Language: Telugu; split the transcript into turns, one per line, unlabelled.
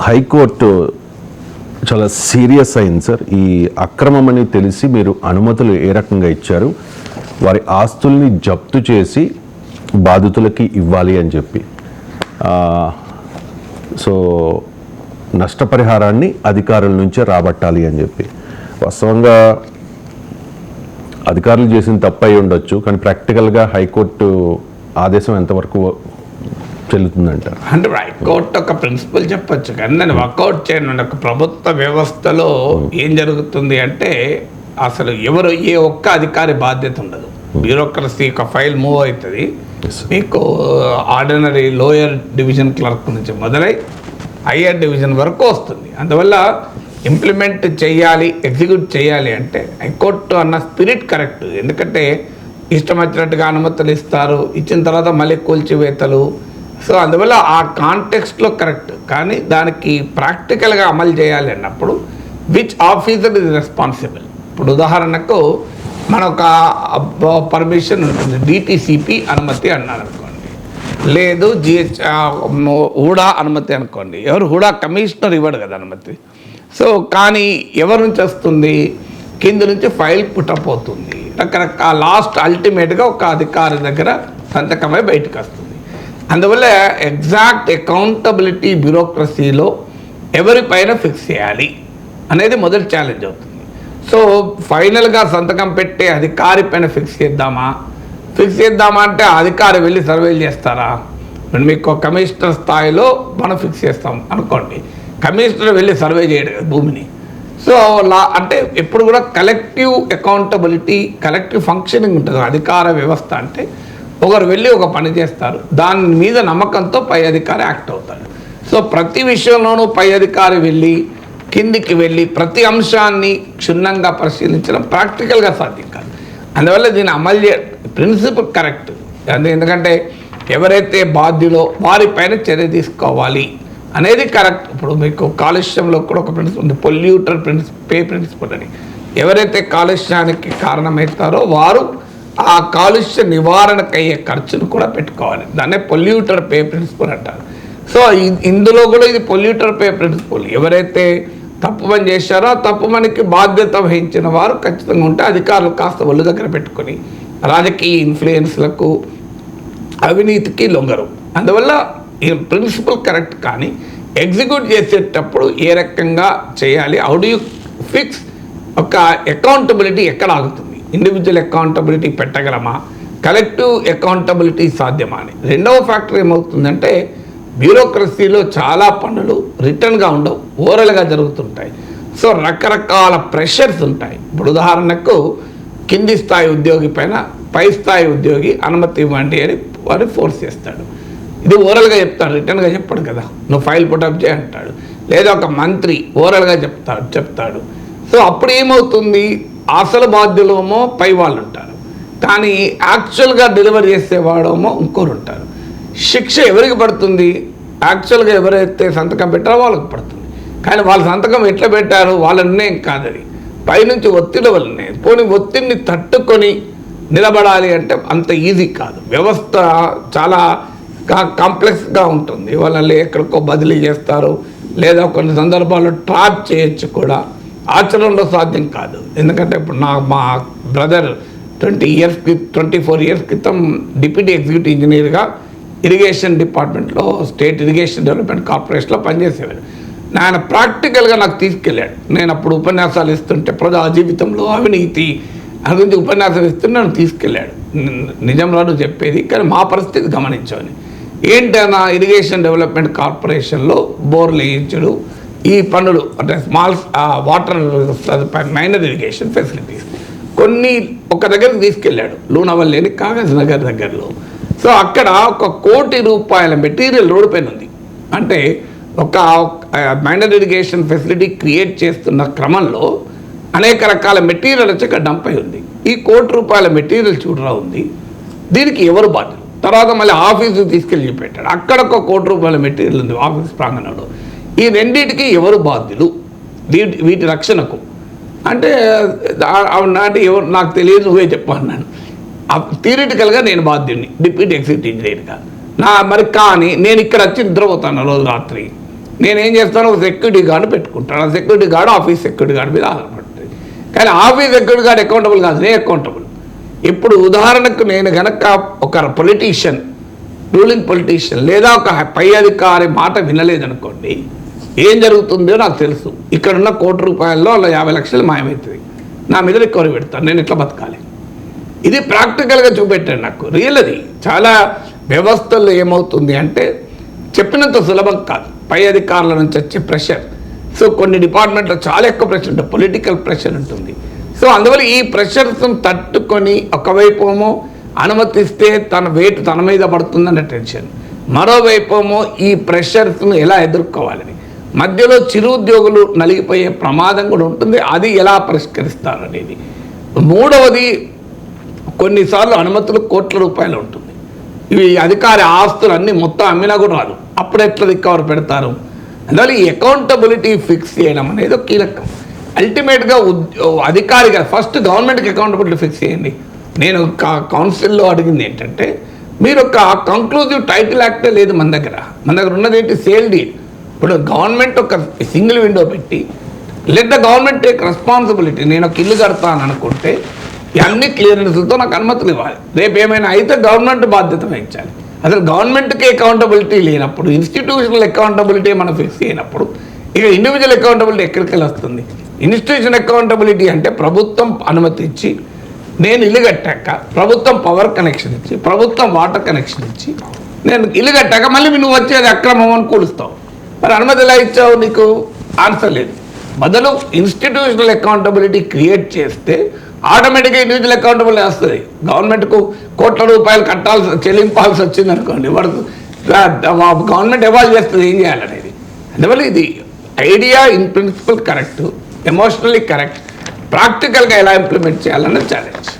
హైకోర్టు చాలా సీరియస్ అయింది సార్. ఈ అక్రమం అని తెలిసి మీరు అనుమతులు ఏ రకంగా ఇచ్చారు, వారి ఆస్తుల్ని జప్తు చేసి బాధితులకి ఇవ్వాలి అని చెప్పి, సో నష్టపరిహారాన్ని అధికారుల నుంచే రాబట్టాలి అని చెప్పి. వాస్తవంగా అధికారులు చేసిన తప్పు అయి ఉండొచ్చు, కానీ ప్రాక్టికల్గా హైకోర్టు ఆదేశం ఎంతవరకు చెల్లుతుందంటారు?
అంటే హైకోర్టు ఒక ప్రిన్సిపల్ చెప్పొచ్చు, కానీ దాన్ని వర్కౌట్ చేయను. ఒక ప్రభుత్వ వ్యవస్థలో ఏం జరుగుతుంది అంటే అసలు ఎవరు ఏ ఒక్క అధికారి బాధ్యత ఉండదు. బ్యూరోక్రసీ ఒక ఫైల్ మూవ్ అవుతుంది, మీకు ఆర్డినరీ లోయర్ డివిజన్ క్లర్క్ నుంచి మొదలై హయ్యర్ డివిజన్ వరకు వస్తుంది. అందువల్ల ఇంప్లిమెంట్ చేయాలి, ఎగ్జిక్యూట్ చేయాలి అంటే హైకోర్టు అన్న స్పిరిట్ కరెక్ట్. ఎందుకంటే ఇష్టం వచ్చినట్టుగా అనుమతులు ఇస్తారు, ఇచ్చిన తర్వాత మళ్ళీ కూల్చివేతలు. సో అందువల్ల ఆ కాంటెక్స్ట్లో కరెక్ట్, కానీ దానికి ప్రాక్టికల్గా అమలు చేయాలి అన్నప్పుడు విచ్ ఆఫీసర్ ఇస్ రెస్పాన్సిబుల్. ఇప్పుడు ఉదాహరణకు మన ఒక పర్మిషన్ ఉంటుంది, డిటిసిపి అనుమతి అన్నారు అనుకోండి, లేదు హూడా అనుమతి అనుకోండి. ఎవరు హూడా కమిషనర్ ఇవ్వడు కదా అనుమతి. సో కానీ ఎవరి నుంచి వస్తుంది, కింద నుంచి ఫైల్ పుటప్ అవుతుంది, రకరకాల లాస్ట్ అల్టిమేట్గా ఒక అధికారి దగ్గర సంతకమై బయటకు వస్తుంది. అందువల్ల ఎగ్జాక్ట్ అకౌంటబిలిటీ బ్యూరోక్రసీలో ఎవరిపైన ఫిక్స్ చేయాలి అనేది మొదటి ఛాలెంజ్ అవుతుంది. సో ఫైనల్గా సంతకం పెట్టే అధికారి పైన ఫిక్స్ చేద్దామా అంటే ఆ అధికారి వెళ్ళి సర్వేలు చేస్తారా? మీకు కమిషనర్ స్థాయిలో మనం ఫిక్స్ చేస్తాం అనుకోండి, కమిషనర్ వెళ్ళి సర్వే చేయడు కదా భూమిని. సో అంటే ఎప్పుడు కూడా కలెక్టివ్ అకౌంటబిలిటీ, కలెక్టివ్ ఫంక్షనింగ్ ఉంటుంది అధికార వ్యవస్థ. అంటే ఒకరు వెళ్ళి ఒక పని చేస్తారు, దాని మీద నమ్మకంతో పై అధికారి యాక్ట్ అవుతాడు. సో ప్రతి విషయంలోనూ పై అధికారి వెళ్ళి కిందికి వెళ్ళి ప్రతి అంశాన్ని క్షుణ్ణంగా పరిశీలించడం ప్రాక్టికల్గా సాధ్యం కాదు. అందువల్ల దీన్ని అమలు ప్రిన్సిపల్ కరెక్ట్. ఎందుకంటే ఎవరైతే బాధ్యులో వారిపైన చర్య తీసుకోవాలి అనేది కరెక్ట్. ఇప్పుడు మీకు కాలుష్యంలో కూడా ఒక ప్రిన్సిపల్ ఉంది, పొల్యూటర్ పే ప్రిన్సిపల్ అని. ఎవరైతే కాలుష్యానికి కారణమవుతారో వారు ఆ కాలుష్య నివారణకు అయ్యే ఖర్చును కూడా పెట్టుకోవాలి. దాన్నే పొల్యూటర్ పే ప్రిన్సిపల్ అంటారు. సో ఇందులో కూడా ఇది పొల్యూటర్ పే ప్రిన్సిపల్. ఎవరైతే తప్పు పని చేశారో ఆ తప్పు పనికి బాధ్యత వహించిన వారు ఖచ్చితంగా ఉంటే అధికారులు కాస్త ఒళ్ళు దగ్గర పెట్టుకొని రాజకీయ ఇన్ఫ్లుయెన్స్లకు, అవినీతికి లొంగరు. అందువల్ల ఈ ప్రిన్సిపల్ కరెక్ట్, కానీ ఎగ్జిక్యూట్ చేసేటప్పుడు ఏ రకంగా చేయాలి, హౌ డు యూ ఫిక్స్ ఒక అకౌంటబిలిటీ ఎక్కడ ఆగుతుంది, ఇండివిజువల్ అకౌంటబిలిటీ పెట్టగలమా, కలెక్టివ్ అకౌంటబిలిటీ సాధ్యమా అని. రెండవ ఫ్యాక్టర్ ఏమవుతుందంటే బ్యూరోక్రసీలో చాలా పనులు రిటర్న్గా ఉండవు, ఓరల్గా జరుగుతుంటాయి. సో రకరకాల ప్రెషర్స్ ఉంటాయి. ఇప్పుడు ఉదాహరణకు కింది స్థాయి ఉద్యోగి పైన పై స్థాయి ఉద్యోగి అనుమతి ఇవ్వండి అని వారు ఫోర్స్ చేస్తాడు. ఇది ఓరల్గా చెప్తాడు, రిటర్న్గా చెప్పాడు కదా, నువ్వు ఫైల్ పుటప్ చేయి అంటాడు. లేదా ఒక మంత్రి ఓరల్గా చెప్తాడు. సో అప్పుడు ఏమవుతుంది, అసలు బాధ్యులేమో పై వాళ్ళు ఉంటారు, కానీ యాక్చువల్గా డెలివరీ చేసేవాడేమో ఇంకోరు ఉంటారు. శిక్ష ఎవరికి పడుతుంది, యాక్చువల్గా ఎవరైతే సంతకం పెట్టారో వాళ్ళకి పడుతుంది. కానీ వాళ్ళ సంతకం ఎట్లా పెట్టారు వాళ్ళ నిర్ణయం కాదది, పైనుంచి ఒత్తిడి వల్లనే. పోనీ ఒత్తిడిని తట్టుకొని నిలబడాలి అంటే అంత ఈజీ కాదు. వ్యవస్థ చాలా కాంప్లెక్స్గా ఉంటుంది. వాళ్ళని ఎక్కడికో బదిలీ చేస్తారు, లేదా కొన్ని సందర్భాల్లో ట్రాప్ చేయొచ్చు కూడా. ఆచరణలో సాధ్యం కాదు. ఎందుకంటే ఇప్పుడు మా బ్రదర్ 24 ఇయర్స్ క్రితం డిప్యూటీ ఎగ్జిక్యూటివ్ ఇంజనీర్గా ఇరిగేషన్ డిపార్ట్మెంట్లో, స్టేట్ ఇరిగేషన్ డెవలప్మెంట్ కార్పొరేషన్లో పనిచేసేవాడు. ఆయన ప్రాక్టికల్గా నాకు తీసుకెళ్ళాడు. నేను అప్పుడు ఉపన్యాసాలు ఇస్తుంటే ప్రజా జీవితంలో అవినీతి అని గురించి ఉపన్యాసం ఇస్తుంటే నన్ను తీసుకెళ్ళాడు. నిజంలో చెప్పేది, కానీ మా పరిస్థితి గమనించాను. ఏంటన్నా ఇరిగేషన్ డెవలప్మెంట్ కార్పొరేషన్లో బోర్లు వేయించడు, ఈ పనులు అంటే small water minor irrigation facilities కొన్ని ఒక దగ్గరికి తీసుకెళ్ళాడు, లూనవల్లేని కాగజ్ నగర్ దగ్గరలో. సో అక్కడ 1 కోటి రూపాయల మెటీరియల్ రోడ్డు పైన ఉంది. అంటే ఒక మైనర్ ఇరిగేషన్ ఫెసిలిటీ క్రియేట్ చేస్తున్న క్రమంలో అనేక రకాల మెటీరియల్ వచ్చి ఇక్కడ డంప్ అయి ఉంది. ఈ 1 కోటి రూపాయల మెటీరియల్ చూడరా ఉంది, దీనికి ఎవరు బాధ్యులు? తర్వాత మళ్ళీ ఆఫీసుకి తీసుకెళ్ళి పెట్టాడు, అక్కడ 1 కోటి రూపాయల మెటీరియల్ ఉంది ఆఫీస్ ప్రాంగణంలో. ఈ రెండింటికి ఎవరు బాధ్యులు వీటి రక్షణకు? అంటే ఎవరు నాకు తెలియదు, నువ్వే చెప్పన్నాను. థియరిటికల్గా నేను బాధ్యుడిని డిప్యూటీ ఎగ్జిక్యూటివ్ ఇంజనీర్గా. మరి కానీ నేను ఇక్కడ వచ్చి నిద్రపోతాను రోజు రాత్రి, నేనేం చేస్తాను, ఒక సెక్యూరిటీ గార్డు పెట్టుకుంటాను. ఆ security guard office security guard మీద ఆధారపడుతుంది. కానీ ఆఫీస్ సెక్యూరిటీ గార్డు అకౌంటబుల్ కాదు, నేను అకౌంటబుల్. ఇప్పుడు ఉదాహరణకు నేను గనక ఒక పొలిటీషియన్, రూలింగ్ పొలిటీషియన్ లేదా ఒక పై అధికారి మాట వినలేదనుకోండి, ఏం జరుగుతుందో నాకు తెలుసు. ఇక్కడున్న ₹1,00,00,000 అలా 50 లక్షలు మాయమవుతుంది. నా మీద రికవరీ పెడతాను. నేను ఎట్లా బతకాలి? ఇది ప్రాక్టికల్గా చూపెట్టాను నాకు. రియల్ అది. చాలా వ్యవస్థల్లో ఏమవుతుంది అంటే చెప్పినంత సులభం కాదు. పై అధికారుల నుంచి వచ్చే ప్రెషర్. సో కొన్ని డిపార్ట్మెంట్లో చాలా ఎక్కువ ప్రెషర్ ఉంటుంది, పొలిటికల్ ప్రెషర్ ఉంటుంది. సో అందువల్ల ఈ ప్రెషర్స్ని తట్టుకొని ఒకవైపు ఏమో అనుమతిస్తే తన వెయిట్ తన మీద పడుతుందన్న టెన్షన్, మరోవైపు ఏమో ఈ ప్రెషర్స్ను ఎలా ఎదుర్కోవాలని, మధ్యలో చిరు ఉద్యోగులు నలిగిపోయే ప్రమాదం కూడా ఉంటుంది. అది ఎలా పరిష్కరిస్తారు అనేది. మూడవది, కొన్నిసార్లు అనుమతులు ₹1,00,00,000 ఉంటుంది. ఇవి అధికారి ఆస్తులు అన్నీ మొత్తం అమ్మినా కూడా రాదు. అప్పుడు ఎట్లా రికవర్ పెడతారు? అందువల్ల ఈ అకౌంటబిలిటీ ఫిక్స్ చేయడం అనేది ఒక కీలకం. అల్టిమేట్గా అధికారిగా ఫస్ట్ గవర్నమెంట్కి అకౌంటబిలిటీ ఫిక్స్ చేయండి. నేను కౌన్సిల్లో అడిగింది ఏంటంటే, మీరు ఒక కంక్లూజివ్ టైటిల్ యాక్టే లేదు మన దగ్గర ఉన్నది ఏంటి, సేల్ డీడ్. ఇప్పుడు గవర్నమెంట్ ఒక సింగిల్ విండో పెట్టి let the government take responsibility. నేను ఒక ఇల్లు కడతాను అనుకుంటే అన్ని క్లియరెన్స్లతో నాకు అనుమతులు ఇవ్వాలి. రేపు ఏమైనా అయితే గవర్నమెంట్ బాధ్యత వహించాలి. అసలు గవర్నమెంట్కి అకౌంటబిలిటీ లేనప్పుడు, ఇన్స్టిట్యూషనల్ అకౌంటబిలిటీ మనం ఫిక్స్ చేయనప్పుడు ఇక ఇండివిజువల్ అకౌంటబిలిటీ ఎక్కడికి వెళ్ళి వస్తుంది? ఇన్స్టిట్యూషన్ అకౌంటబిలిటీ అంటే ప్రభుత్వం అనుమతి ఇచ్చి, నేను ఇల్లు కట్టాక ప్రభుత్వం పవర్ కనెక్షన్ ఇచ్చి, ప్రభుత్వం వాటర్ కనెక్షన్ ఇచ్చి, నేను ఇల్లు కట్టాక మళ్ళీ నువ్వు వచ్చేది అక్రమం అని కూలుస్తావు. మరి అనుమతి ఎలా ఇచ్చావు? నీకు ఆన్సర్ లేదు. బదులు ఇన్స్టిట్యూషనల్ అకౌంటబిలిటీ క్రియేట్ చేస్తే ఆటోమేటిక్గా ఇండివిజువల్ అకౌంటబిలిటీ వస్తుంది. గవర్నమెంట్కు ₹1,00,00,000 చెల్లింపాల్సి వచ్చింది అనుకోండి, వాడికి గవర్నమెంట్ ఎవాల్వ్ చేస్తుంది ఏం చేయాలనేది. అందువల్ల ఇది idea in principle correct, emotionally correct, ప్రాక్టికల్గా ఎలా ఇంప్లిమెంట్ చేయాలన్నది ఛాలెంజ్.